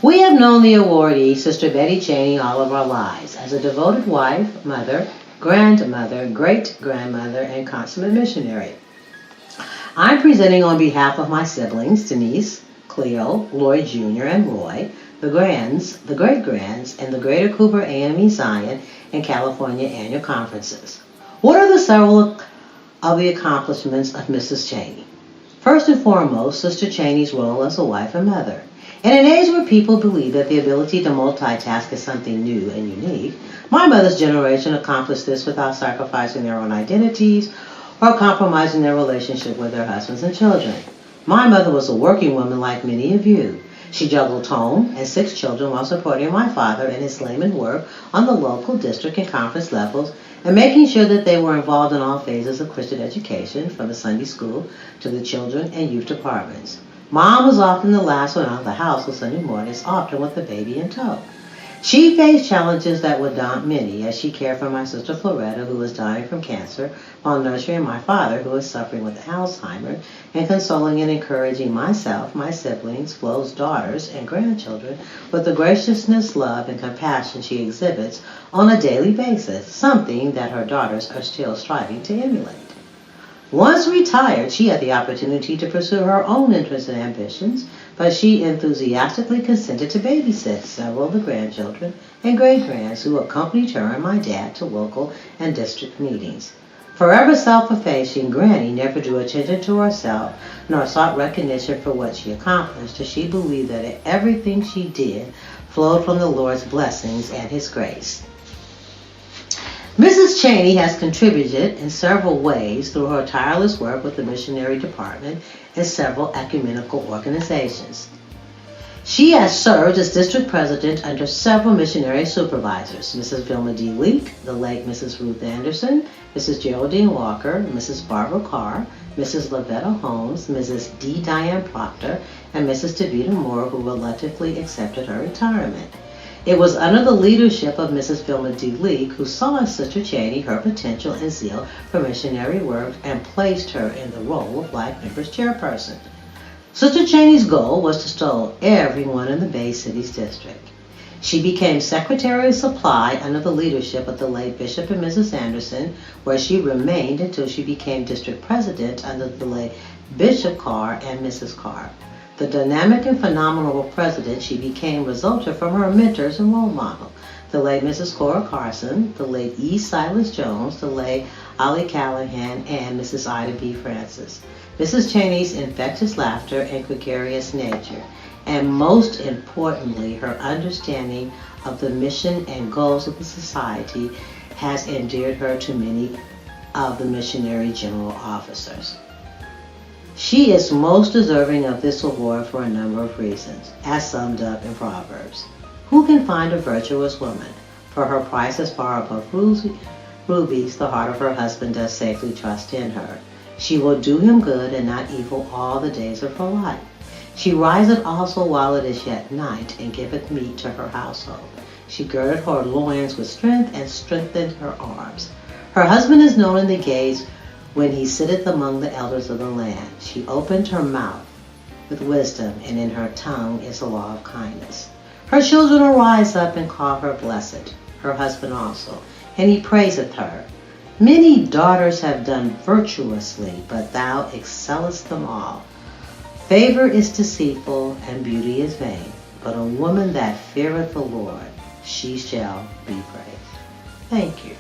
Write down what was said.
We have known the awardee, Sister Bettye Chaney, all of our lives as a devoted wife, mother, grandmother, great-grandmother, and consummate missionary. I'm presenting on behalf of my siblings, Denise, Cleo, Lloyd Jr., and Roy, the great-grands, and the Greater Cooper AME Zion and California annual conferences. What are the several of the accomplishments of Mrs. Chaney? First and foremost, Sister Chaney's role as a wife and mother. In an age where people believe that the ability to multitask is something new and unique, my mother's generation accomplished this without sacrificing their own identities or compromising their relationship with their husbands and children. My mother was a working woman like many of you. She juggled home and 6 children while supporting my father in his layman work on the local, district, and conference levels and making sure that they were involved in all phases of Christian education, from the Sunday school to the children and youth departments. Mom was often the last one out of the house on Sunday mornings, often with the baby in tow. She faced challenges that would daunt many as she cared for my sister Floretta, who was dying from cancer, while nurturing my father, who was suffering with Alzheimer's, and consoling and encouraging myself, my siblings, Flo's daughters, and grandchildren with the graciousness, love, and compassion she exhibits on a daily basis, something that her daughters are still striving to emulate. Once retired, she had the opportunity to pursue her own interests and ambitions, but she enthusiastically consented to babysit several of the grandchildren and great-grands who accompanied her and my dad to local and district meetings. Forever self-effacing, Granny never drew attention to herself nor sought recognition for what she accomplished, as she believed that everything she did flowed from the Lord's blessings and His grace. Mrs. Chaney has contributed in several ways through her tireless work with the missionary department and several ecumenical organizations. She has served as district president under several missionary supervisors: Mrs. Vilma D. Leake, the late Mrs. Ruth Anderson, Mrs. Geraldine Walker, Mrs. Barbara Carr, Mrs. Lavetta Holmes, Mrs. D. Diane Proctor, and Mrs. Tavita Moore, who reluctantly accepted her retirement. It was under the leadership of Mrs. Vilma D. Leake, who saw in Sister Chaney her potential and zeal for missionary work and placed her in the role of Black Members Chairperson. Sister Chaney's goal was to stole everyone in the Bay Cities District. She became Secretary of Supply under the leadership of the late Bishop and Mrs. Anderson, where she remained until she became District President under the late Bishop Carr and Mrs. Carr. The dynamic and phenomenal president she became resulted from her mentors and role model, the late Mrs. Cora Carson, the late E. Silas Jones, the late Ollie Callahan, and Mrs. Ida B. Francis. Mrs. Chaney's infectious laughter and gregarious nature, and most importantly, her understanding of the mission and goals of the society, has endeared her to many of the missionary general officers. She is most deserving of this award for a number of reasons, as summed up in Proverbs. Who can find a virtuous woman? For her price is far above rubies, the heart of her husband does safely trust in her. She will do him good and not evil all the days of her life. She riseth also while it is yet night, and giveth meat to her household. She girded her loins with strength, and strengthened her arms. Her husband is known in the gates when he sitteth among the elders of the land. She opened her mouth with wisdom, and in her tongue is a law of kindness. Her children arise up and call her blessed, her husband also, and he praiseth her. Many daughters have done virtuously, but thou excellest them all. Favor is deceitful, and beauty is vain, but a woman that feareth the Lord, she shall be praised. Thank you.